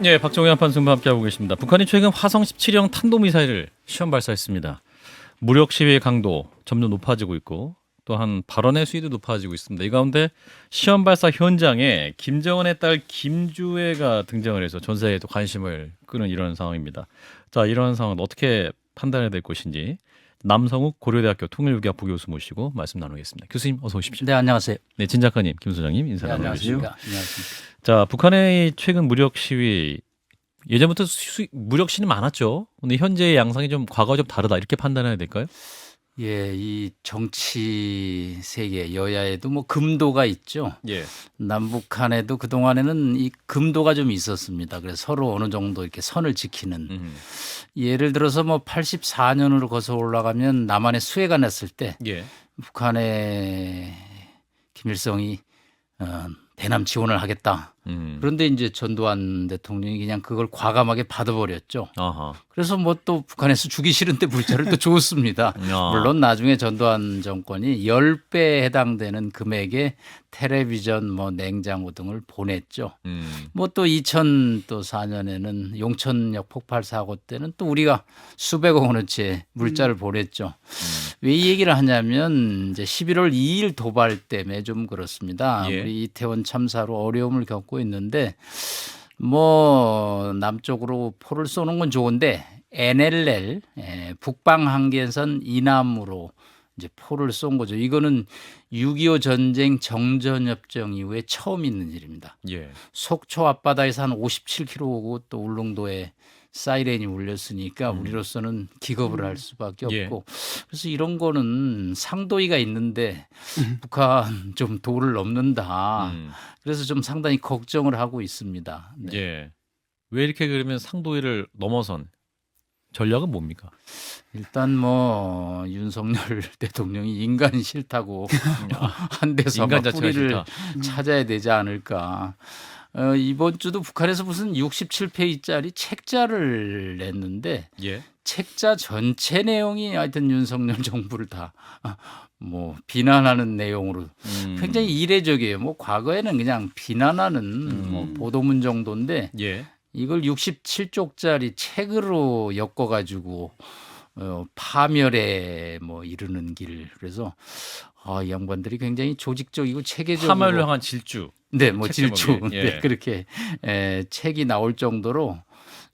예, 박정희 한판승부 함께하고 계십니다. 북한이 최근 화성 17형 탄도미사일을 시험 발사했습니다. 무력 시위의 강도 점점 높아지고 있고 또한 발언의 수위도 높아지고 있습니다. 이 가운데 시험 발사 현장에 김정은의 딸 김주애가 등장을 해서 전 세계에 또 관심을 끄는 이런 상황입니다. 자, 이런 상황은 어떻게 판단해야 될 것인지 남성욱 고려대학교 통일교학 부교수 모시고 말씀 나누겠습니다. 교수님 어서 오십시오. 네, 안녕하세요. 네, 진 작가님, 김 소장님 인사 네, 나누시죠. 안녕하십니까. 자, 북한의 최근 무력 시위 예전부터 무력 시위는 많았죠. 근데 현재의 양상이 좀 과거와 좀 다르다 이렇게 판단해야 될까요? 예, 이 정치 세계 여야에도 뭐 금도가 있죠. 예. 남북한에도 그동안에는 이 금도가 좀 있었습니다. 그래서 서로 어느 정도 이렇게 선을 지키는. 예를 들어서 뭐 84년으로 거슬러 올라가면 남한에 수해가 났을 때 예. 북한의 김일성이 대남 지원을 하겠다. 그런데 이제 전두환 대통령이 그냥 그걸 과감하게 받아버렸죠. 아하. 그래서 뭐 또 북한에서 주기 싫은데 물자를 또 줬습니다. 물론 나중에 전두환 정권이 10배에 해당되는 금액의 텔레비전, 뭐 냉장고 등을 보냈죠. 뭐 또 2004년에는 용천역 폭발 사고 때는 또 우리가 수백억 원어치의 물자를 보냈죠. 왜 이 얘기를 하냐면 이제 11월 2일 도발 때문에 좀 그렇습니다. 예. 우리 이태원 참사로 어려움을 겪고 있는데 뭐 남쪽으로 포를 쏘는 건 좋은데 NLL 북방 한계선 이남으로 이제 포를 쏜 거죠. 이거는 6.25 전쟁 정전협정 이후에 처음 있는 일입니다. 예. 속초 앞바다에서 한 57km 오고 또 울릉도에 사이렌이 울렸으니까 우리로서는 기겁을 할 수밖에 예. 없고 그래서 이런 거는 상도위가 있는데 북한 좀 도를 넘는다. 그래서 좀 상당히 걱정을 하고 있습니다. 네. 예. 왜 이렇게 그러면 상도위를 넘어선 전략은 뭡니까? 일단 뭐 윤석열 대통령이 인간 싫다고 한 데서 인간 막 자체가 뿌리를 싫다. 찾아야 되지 않을까. 이번 주도 북한에서 무슨 67페이지짜리 책자를 냈는데 예. 책자 전체 내용이 하여튼 윤석열 정부를 다 뭐 비난하는 내용으로 굉장히 이례적이에요. 뭐 과거에는 그냥 비난하는 뭐 보도문 정도인데 예. 이걸 67쪽짜리 책으로 엮어가지고 파멸에 뭐 이르는 길. 그래서 이 양반들이 굉장히 조직적이고 체계적으로 파멸을 향한 질주. 네, 뭐 책 질주 제목이. 예. 네, 그렇게 책이 나올 정도로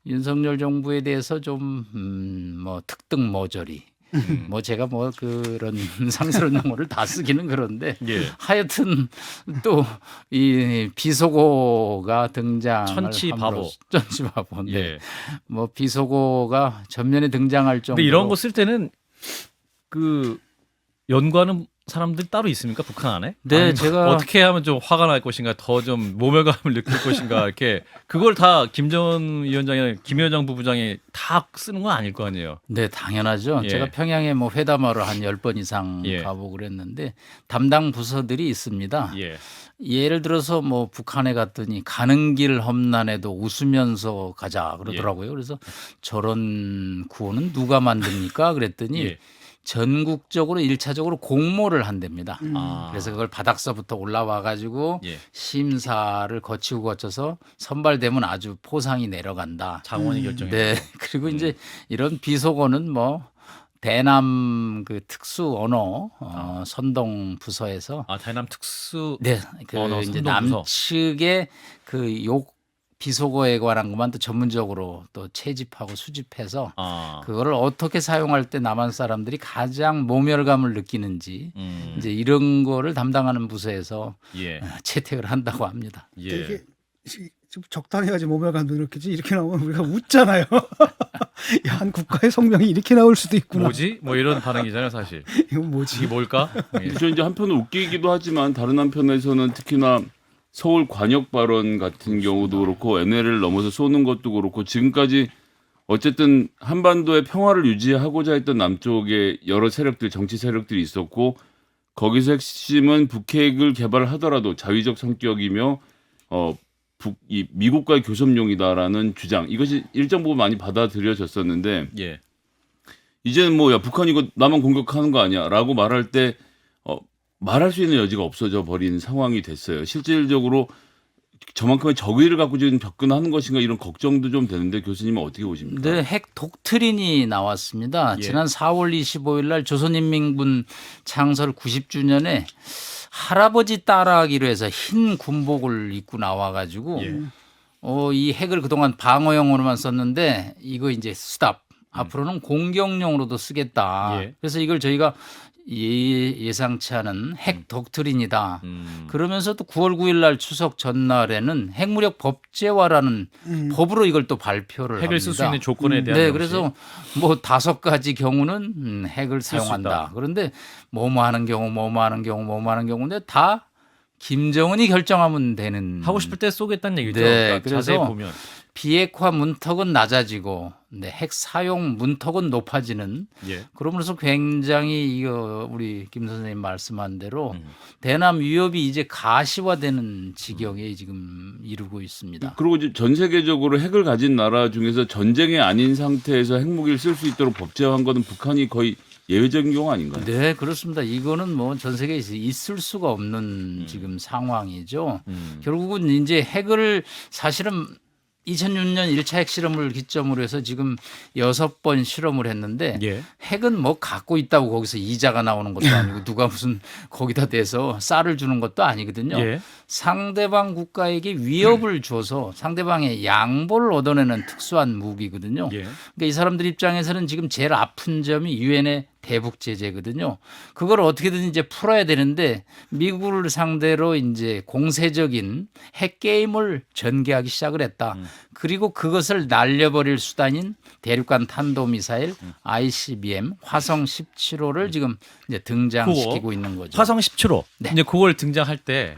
윤석열 정부에 대해서 좀 뭐 특등 모조리 뭐 제가 뭐 그런 상스러운 용어를 다 쓰기는 그런데 예. 하여튼 또 이 비속어가 등장을 천치바보. 천치바보. 네. 예. 뭐 비속어가 전면에 등장할 정도로. 근데 이런 거 쓸 때는 그 연구하는 사람들이 따로 있습니까? 북한 안에? 네, 아니면 제가 어떻게 하면 좀 화가 날 것인가, 더 좀 모멸감을 느낄 것인가 이렇게 그걸 다 김정은 위원장이나 김 위원장 부부장이 다 쓰는 건 아닐 거 아니에요. 네, 당연하죠. 예. 제가 평양에 뭐 회담하러 한 10번 이상 예. 가보고 그랬는데 담당 부서들이 있습니다. 예. 예를 들어서 뭐 북한에 갔더니 가는 길 험난해도 웃으면서 가자 그러더라고요. 그래서 저런 구호는 누가 만듭니까? 그랬더니 예. 전국적으로 1차적으로 공모를 한답니다. 아. 그래서 그걸 바닥서부터 올라와 가지고 예. 심사를 거쳐서 선발되면 아주 포상이 내려간다. 장원이 결정해. 네. 그리고 이제 이런 비속어는 뭐 대남 그 특수 언어 선동 부서에서 아, 대남 특수 네, 그 언어 이제 선동 부서. 남측의 그 욕 비속어에 관한 것만 또 전문적으로 또 채집하고 수집해서 아. 그거를 어떻게 사용할 때 남한 사람들이 가장 모멸감을 느끼는지 이제 이런 거를 담당하는 부서에서 예. 채택을 한다고 합니다. 예. 이게 좀 적당해가지고 모멸감도 느끼지 이렇게 나오면 우리가 웃잖아요. 야, 한 국가의 성명이 이렇게 나올 수도 있구나. 뭐지? 뭐 이런 반응이잖아요, 사실. 이건 뭐지? 이게 뭘까? 예. 저 이제 한편은 웃기기도 하지만 다른 한편에서는 특히나 서울 관역 발언 같은 경우도 그렇고 NLL을 넘어서 쏘는 것도 그렇고 지금까지 어쨌든 한반도의 평화를 유지하고자 했던 남쪽의 여러 세력들, 정치 세력들이 있었고 거기서 핵심은 북핵을 개발하더라도 자위적 성격이며 이 미국과의 교섭용이다라는 주장 이것이 일정 부분 많이 받아들여졌었는데 예. 이제는 뭐 야 북한 이거 나만 공격하는 거 아니야라고 말할 때 말할 수 있는 여지가 없어져 버린 상황이 됐어요. 실질적으로 저만큼의 적의를 갖고 지금 접근하는 것인가 이런 걱정도 좀 되는데 교수님은 어떻게 보십니까? 네, 핵 독트린이 나왔습니다. 예. 지난 4월 25일 날 조선인민군 창설 90주년에 할아버지 따라하기로 해서 흰 군복을 입고 나와가지고 예. 이 핵을 그동안 방어용으로만 썼는데 이거 이제 스탑. 앞으로는 공격용으로도 쓰겠다. 예. 그래서 이걸 저희가 예상치 않은 핵 독트린이다. 그러면서 또 9월 9일 날 추석 전날에는 핵무력 법제화라는 법으로 이걸 또 발표를 핵을 쓸 수 합니다. 있는 조건에 대한 네, 명시. 그래서 뭐 5가지 경우는 핵을 쓸수 사용한다. 있다. 그런데 뭐뭐 하는 경우, 뭐뭐 하는 경우, 뭐뭐 하는 경우인데 다 김정은이 결정하면 되는. 하고 싶을 때 쏘겠다는 얘기죠. 네, 그러니까 그래서 자세히 보면 비핵화 문턱은 낮아지고, 핵 사용 문턱은 높아지는. 예. 그러면서 굉장히 이거 우리 김 선생님 말씀한 대로 대남 위협이 이제 가시화되는 지경에 지금 이르고 있습니다. 그리고 이제 전 세계적으로 핵을 가진 나라 중에서 전쟁이 아닌 상태에서 핵무기를 쓸 수 있도록 법제화한 거는 북한이 거의 예외적인 경우 아닌가요? 네, 그렇습니다. 이거는 뭐 전 세계에 있을 수가 없는 지금 상황이죠. 결국은 이제 핵을 사실은 2006년 1차 핵실험을 기점으로 해서 지금 6번 실험을 했는데 예. 핵은 뭐 갖고 있다고 거기서 이자가 나오는 것도 아니고 누가 무슨 거기다 대서 쌀을 주는 것도 아니거든요. 예. 상대방 국가에게 위협을 줘서 상대방의 양보를 얻어내는 특수한 무기거든요. 예. 그러니까 이 사람들 입장에서는 지금 제일 아픈 점이 유엔의 대북 제재거든요. 그걸 어떻게든 이제 풀어야 되는데 미국을 상대로 이제 공세적인 핵 게임을 전개하기 시작을 했다. 그리고 그것을 날려버릴 수단인 대륙간 탄도미사일 ICBM 화성 17호를 지금 이제 등장시키고 있는 거죠. 화성 17호. 네. 이제 그걸 등장할 때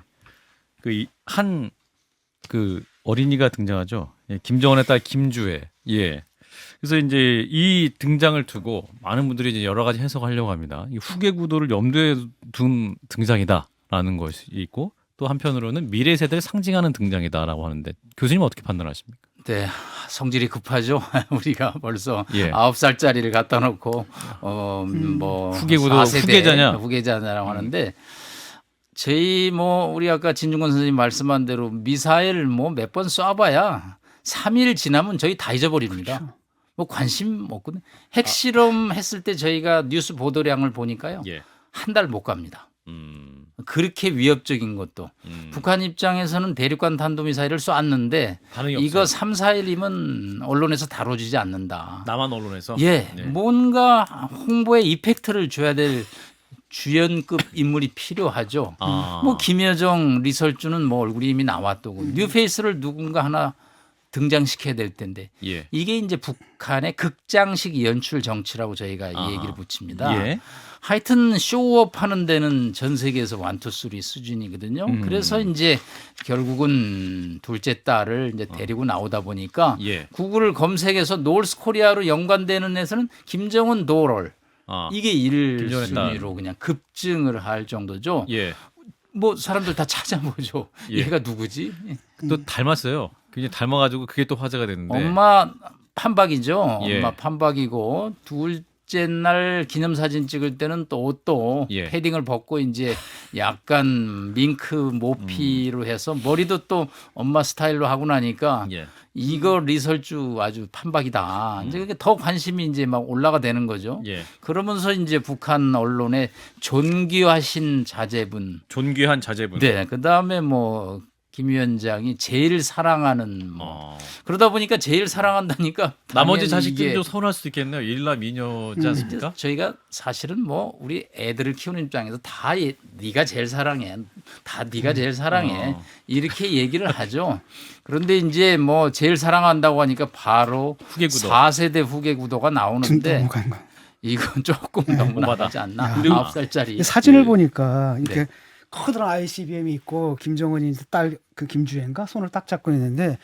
그 어린이가 등장하죠. 예, 김정은의 딸 김주혜. 예. 그래서 이제 이 등장을 두고 많은 분들이 이제 여러 가지 해석하려고 합니다. 이 후계 구도를 염두에 둔 등장이다라는 것이 있고 또 한편으로는 미래 세대를 상징하는 등장이다라고 하는데 교수님 어떻게 판단하십니까? 네, 성질이 급하죠. 우리가 벌써 예. 9살짜리를 갖다 놓고 뭐 후계구도 4세대 후계자냐? 후계자냐라고 하는데 저희 뭐 우리 아까 진중권 선생님 말씀한 대로 미사일 뭐 몇 번 쏴봐야 3일 지나면 저희 다 잊어버립니다. 그렇죠. 뭐 관심 없거든. 핵실험 했을 때 저희가 뉴스 보도량을 보니까요. 예. 한 달 못 갑니다. 그렇게 위협적인 것도. 북한 입장에서는 대륙간 탄도미사일을 쐈는데 반응이 이거 없어요. 3, 4일이면 언론에서 다뤄지지 않는다. 남한 언론에서 예, 네. 뭔가 홍보에 이펙트를 줘야 될 주연급 인물이 필요하죠. 아. 뭐 김여정 리설주는 뭐 얼굴이 이미 나왔다고 뉴페이스를 누군가 하나 등장시켜야 될 텐데 예. 이게 이제 북한의 극장식 연출 정치라고 저희가 이 얘기를 붙입니다. 예. 하여튼 쇼업 하는 데는 전 세계에서 1, 2, 3 수준이거든요. 그래서 이제 결국은 둘째 딸을 이제 데리고 나오다 보니까 예. 구글 검색에서 노스 코리아로 연관되는 데서는 김정은 도럴 아. 이게 김정은의 딸. 1순위로 그냥 급증을 할 정도죠. 예. 뭐 사람들 다 찾아보죠. 예. 얘가 누구지? 또 닮았어요. 굉장히 닮아가지고 그게 또 화제가 됐는데. 엄마 판박이죠. 예. 엄마 판박이고 둘째 날 기념사진 찍을 때는 또 예. 패딩을 벗고 이제 약간 밍크 모피로 해서 머리도 또 엄마 스타일로 하고 나니까 예. 이거 리설주 아주 판박이다. 이제 그게 더 관심이 이제 막 올라가 되는 거죠. 예. 그러면서 이제 북한 언론의 존귀하신 자제분, 존귀한 자제분. 네, 그 다음에 뭐 김 위원장이 제일 사랑하는 뭐 어. 그러다 보니까 제일 사랑한다니까 나머지 당연히 자식들도 이게 서운할 수도 있겠네요. 일라 미녀지 않습니까? 저희가 사실은 뭐 우리 애들을 키우는 입장에서 다 네가 제일 사랑해, 다 네가 제일 사랑해 이렇게 얘기를 하죠. 그런데 이제 뭐 제일 사랑한다고 하니까 바로 후계 구도. 4세대 후계 구도가 나오는데 넘어간 거. 이건 조금 너무 나가지 않나? 야. 9살짜리 사진을 보니까 이렇게 네. 커다란 ICBM이 있고 김정은이 딸 그 김주혜인가 손을 딱 잡고 있는데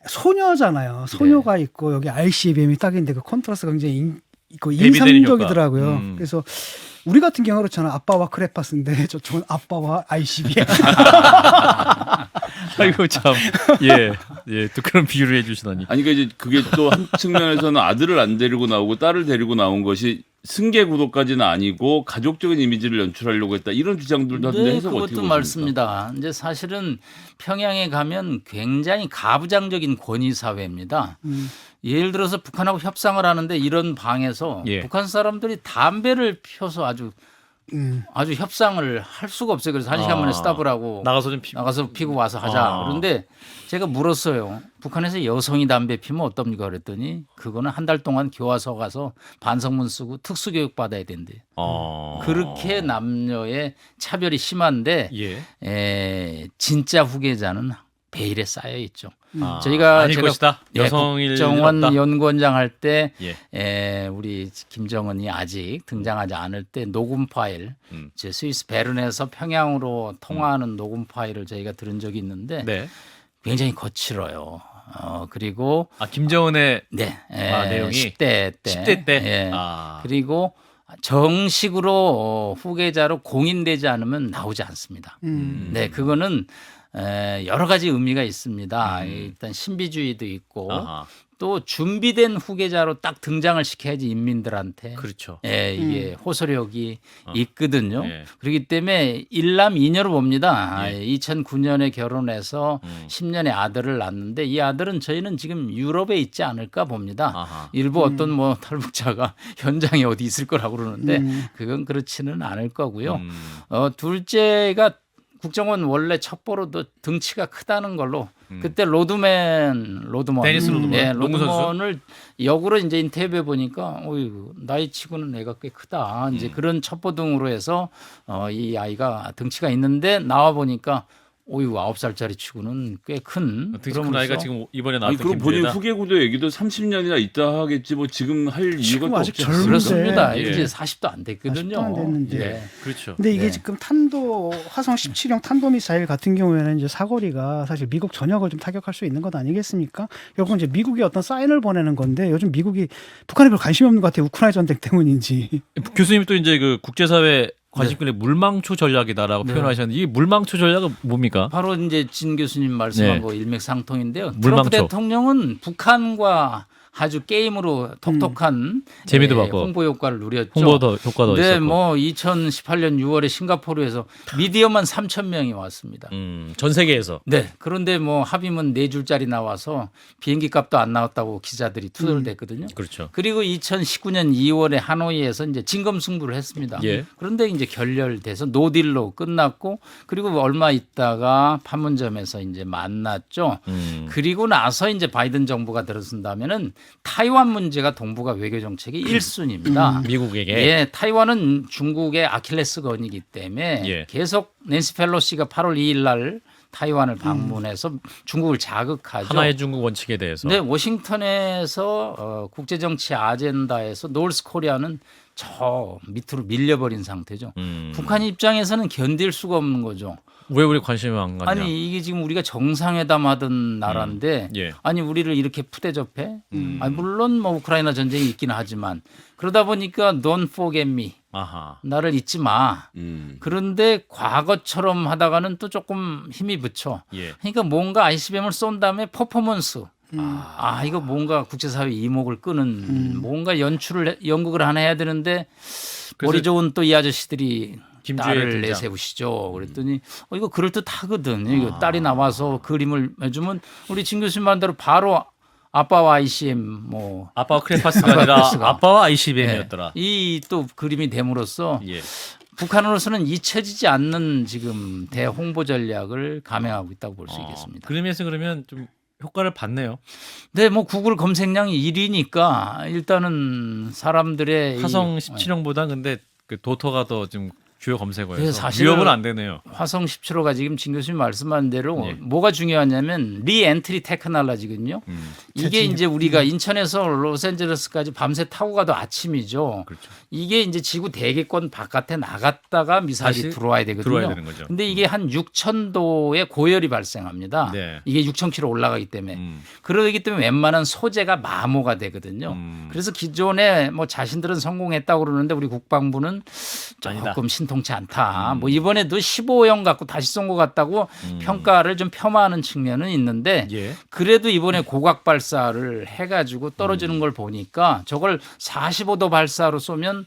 소녀잖아요. 소녀가 있고 여기 ICBM이 딱 있는데 그 컨트라스트가 굉장히 대비되는 인상적이더라고요. 효과. 그래서 우리 같은 경우 그렇잖아. 아빠와 크레파스인데 저쪽은 아빠와 ICBM. 아이고 참. 예. 예. 또 그런 비유를 해주시다니. 아니 그러니까 이제 그게 또 한 측면에서는 아들을 안 데리고 나오고 딸을 데리고 나온 것이 승계 구도까지는 아니고 가족적인 이미지를 연출하려고 했다 이런 주장들도 하던데 네, 해석 어떻게 그것도 보십니까? 맞습니다. 이제 사실은 평양에 가면 굉장히 가부장적인 권위 사회입니다. 예를 들어서 북한하고 협상을 하는데 이런 방에서 예. 북한 사람들이 담배를 펴서 아주 협상을 할 수가 없어요. 그래서 1시간 만에 스탑을 하고 나가서 좀 피... 나가서 피고 와서 하자. 아. 그런데 제가 물었어요. 북한에서 여성이 담배 피면 어떻습니까? 그랬더니 그거는 한 달 동안 교화소 가서 반성문 쓰고 특수교육 받아야 된대. 그렇게 남녀의 차별이 심한데 예. 진짜 후계자는 베일에 쌓여 있죠. 저희가 아닐 제가 것이다. 여성일 정원 일은 없다. 연구원장 할 때 예. 우리 김정은이 아직 등장하지 않을 때 녹음 파일, 제 스위스 베른에서 평양으로 통화하는 녹음 파일을 저희가 들은 적이 있는데 네. 굉장히 거칠어요. 그리고 김정은의 내용이 10대 때, 10대 때. 예. 그리고 정식으로 후계자로 공인되지 않으면 나오지 않습니다. 네, 그거는 여러 가지 의미가 있습니다. 일단 신비주의도 있고 또 준비된 후계자로 딱 등장을 시켜야지 인민들한테 그렇죠. 이게 호소력이 있거든요. 예. 그렇기 때문에 일남 이녀로 봅니다. 2009년에 결혼해서 10년의 아들을 낳았는데 이 아들은 저희는 지금 유럽에 있지 않을까 봅니다. 일부 어떤 뭐 탈북자가 현장에 어디 있을 거라고 그러는데 그건 그렇지는 않을 거고요. 둘째가 국정원 원래 첩보로도 등치가 크다는 걸로 그때 로드먼 데니스 로드먼. 예, 농구 선수? 로드먼을 역으로 이제 인터뷰해 보니까 어이구 나이치고는 애가 꽤 크다 이제 그런 첩보 등으로 해서 이 아이가 등치가 있는데 나와 보니까 어이구 9살짜리 치고는 꽤 큰 등치 큰 아이가 지금 이번에 아니 나왔던 그럼 본인 김주애다. 후계 구도 얘기도 30년이나 있다 하겠지 뭐 지금 할 이유가 또 아직 없지 젊은데. 않습니까? 그렇습니다. 예. 이제 40도 안 됐거든요. 40도 안 됐는데. 예. 그렇죠. 근데 이게 네. 지금 화성 17형 탄도미사일 같은 경우에는 이제 사거리가 사실 미국 전역을 좀 타격할 수 있는 것 아니겠습니까? 결국 이제 미국이 어떤 사인을 보내는 건데 요즘 미국이 북한에 별 관심이 없는 것 같아요. 우크라이나 전쟁 때문인지. 교수님이 또 이제 그 국제사회 관심권의 물망초 전략이다라고 표현하셨는데 이 물망초 전략은 뭡니까? 바로 이제 진 교수님 말씀한 네. 거 일맥상통인데요. 물망초. 트럼프 대통령은 북한과 아주 게임으로 톡톡한 재미도 받고. 홍보 효과를 누렸죠. 홍보도 효과도 네, 있었고. 뭐 2018년 6월에 싱가포르에서 미디어만 3,000명이 왔습니다. 전 세계에서. 네, 그런데 뭐 합의문 4줄짜리 나와서 비행기 값도 안 나왔다고 기자들이 투덜댔거든요. 그렇죠. 그리고 2019년 2월에 하노이에서 이제 진검승부를 했습니다. 예. 그런데 이제 결렬돼서 노딜로 끝났고 그리고 얼마 있다가 판문점에서 이제 만났죠. 그리고 나서 이제 바이든 정부가 들어선다면은 타이완 문제가 동북아 외교 정책의 1순위입니다. 미국에게. 예, 타이완은 중국의 아킬레스건이기 때문에 예. 계속 낸시 펠로시가 8월 2일 날 타이완을 방문해서 중국을 자극하죠. 하나의 중국 원칙에 대해서. 네, 워싱턴에서 국제정치 아젠다에서 노스 코리아는 저 밑으로 밀려버린 상태죠. 북한 입장에서는 견딜 수가 없는 거죠. 왜 우리 관심이 안 가냐? 아니 이게 지금 우리가 정상회담 하던 나라인데 예. 아니 우리를 이렇게 푸대접해? 아니, 물론 뭐 우크라이나 전쟁이 있기는 하지만 그러다 보니까 don't forget me. 아하. 나를 잊지 마. 그런데 과거처럼 하다가는 또 조금 힘이 붙여. 예. 그러니까 뭔가 ICBM을 쏜 다음에 퍼포먼스. 이거 뭔가 국제사회 이목을 끄는 뭔가 연극을 하나 해야 되는데 머리 좋은 또 이 아저씨들이 김주애 딸을 등장. 내세우시죠. 그랬더니 이거 그럴듯하거든. 이거 딸이 나와서 그림을 해주면 우리 진 교수님 말대로 바로 아빠와 ICM 뭐 아빠와 크레파스가 아니라 크레파스가. 아빠와 ICBM이었더라. 이 또 그림이 됨으로써 예. 북한으로서는 잊혀지지 않는 지금 대홍보 전략을 감행하고 있다고 볼 수 있겠습니다. 그림에서 그러면 좀 효과를 봤네요. 네, 뭐 구글 검색량이 1위니까 일단은 사람들의 화성 이 17형보다 근데 그 도터가 더 좀 주요 그래서 검색어에서 사실은 위협은 안 되네요. 화성 17호가 지금 진 교수님 말씀한 대로 예. 뭐가 중요하냐면 리엔트리 테크놀로지거든요. 이게 이제 우리가 인천에서 로스앤젤레스까지 밤새 타고 가도 아침이죠. 그렇죠. 이게 이제 지구 대기권 바깥에 나갔다가 미사일이 다시 들어와야 되거든요. 들어와야 되는 거죠. 근데 이게 한 6,000도의 고열이 발생합니다. 네. 이게 6,000km 올라가기 때문에. 그러기 때문에 웬만한 소재가 마모가 되거든요. 그래서 기존에 뭐 자신들은 성공했다고 그러는데 우리 국방부는 아니다. 조금 신통 정통치 않다. 뭐 이번에도 15형 갖고 다시 쏜 것 같다고 평가를 좀 폄하하는 측면은 있는데 예. 그래도 이번에 고각 발사를 해가지고 떨어지는 걸 보니까 저걸 45도 발사로 쏘면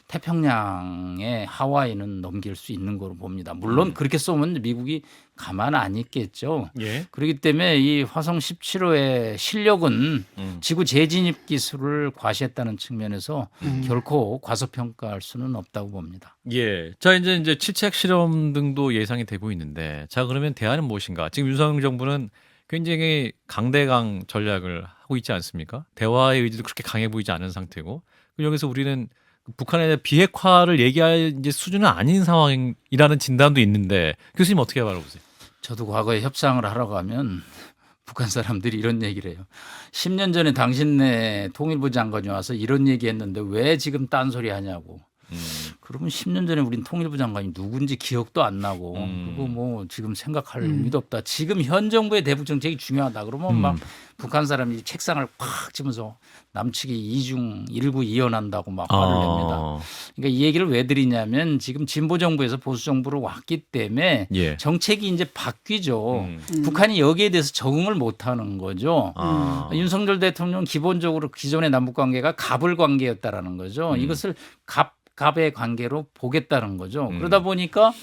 태평양의 하와이는 넘길 수 있는 거로 봅니다. 물론 그렇게 쏘면 미국이 가만 안 있겠죠. 예. 그렇기 때문에 이 화성 17호의 실력은 지구 재진입 기술을 과시했다는 측면에서 결코 과소평가할 수는 없다고 봅니다. 예. 자, 이제 치책 실험 등도 예상이 되고 있는데, 자, 그러면 대안은 무엇인가? 지금 윤석열 정부는 굉장히 강대강 전략을 하고 있지 않습니까? 대화의 의지도 그렇게 강해 보이지 않은 상태고, 여기서 우리는 북한에 대한 비핵화를 얘기할 이제 수준은 아닌 상황이라는 진단도 있는데, 교수님 어떻게 바라보세요? 저도 과거에 협상을 하러 가면 북한 사람들이 이런 얘기를 해요. 10년 전에 당신네 통일부 장관이 와서 이런 얘기했는데 왜 지금 딴소리 하냐고. 그러면 10년 전에 우린 통일부 장관이 누군지 기억도 안 나고 그거 뭐 지금 생각할 의미도 없다. 지금 현 정부의 대북 정책이 중요하다. 그러면 막 북한 사람이 책상을 팍 치면서 남측이 이중 일구 이연한다고 막 화를 냅니다. 그러니까 이 얘기를 왜 드리냐면 지금 진보 정부에서 보수 정부로 왔기 때문에 예. 정책이 이제 바뀌죠. 북한이 여기에 대해서 적응을 못하는 거죠. 윤석열 대통령 기본적으로 기존의 남북 관계가 갑을 관계였다라는 거죠. 이것을 갑의 관계로 보겠다는 거죠. 그러다 보니까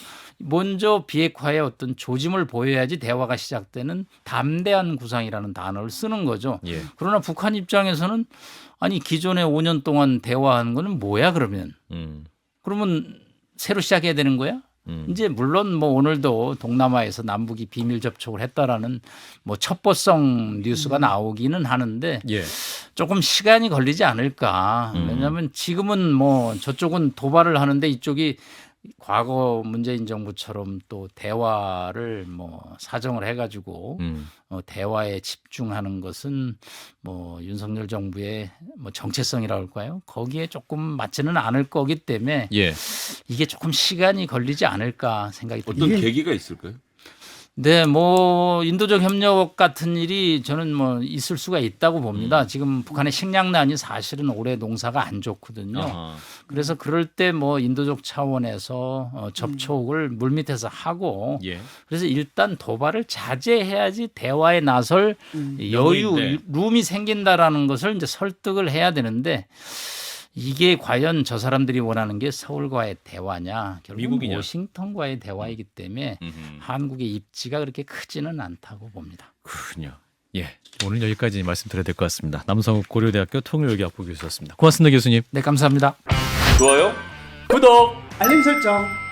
먼저 비핵화의 어떤 조짐을 보여야지 대화가 시작되는 담대한 구상이라는 단어를 쓰는 거죠. 예. 그러나 북한 입장에서는 아니 기존에 5년 동안 대화한 거는 뭐야 그러면? 그러면 새로 시작해야 되는 거야? 이제 물론 뭐 오늘도 동남아에서 남북이 비밀 접촉을 했다라는 뭐 첩보성 뉴스가 나오기는 하는데 예. 조금 시간이 걸리지 않을까. 왜냐하면 지금은 뭐 저쪽은 도발을 하는데 이쪽이 과거 문재인 정부처럼 또 대화를 뭐 사정을 해가지고 대화에 집중하는 것은 뭐 윤석열 정부의 뭐 정체성이라고 할까요? 거기에 조금 맞지는 않을 거기 때문에 예. 이게 조금 시간이 걸리지 않을까 생각이 듭니다. 어떤 계기가 있을까요? 네, 뭐 인도적 협력 같은 일이 저는 뭐 있을 수가 있다고 봅니다. 지금 북한의 식량난이 사실은 올해 농사가 안 좋거든요. 아하. 그래서 그럴 때 뭐 인도적 차원에서 접촉을 물밑에서 하고 예. 그래서 일단 도발을 자제해야지 대화에 나설 여유, 여유인데. 룸이 생긴다라는 것을 이제 설득을 해야 되는데 이게 과연 저 사람들이 원하는 게 서울과의 대화냐, 결국 미국이냐. 워싱턴과의 대화이기 때문에 한국의 입지가 그렇게 크지는 않다고 봅니다. 그렇군요. 예. 오늘 여기까지 말씀드려야 될 것 같습니다. 남성욱 고려대학교 통일외교학부 교수였습니다. 고맙습니다, 교수님. 네, 감사합니다. 좋아요? 구독! 알림 설정.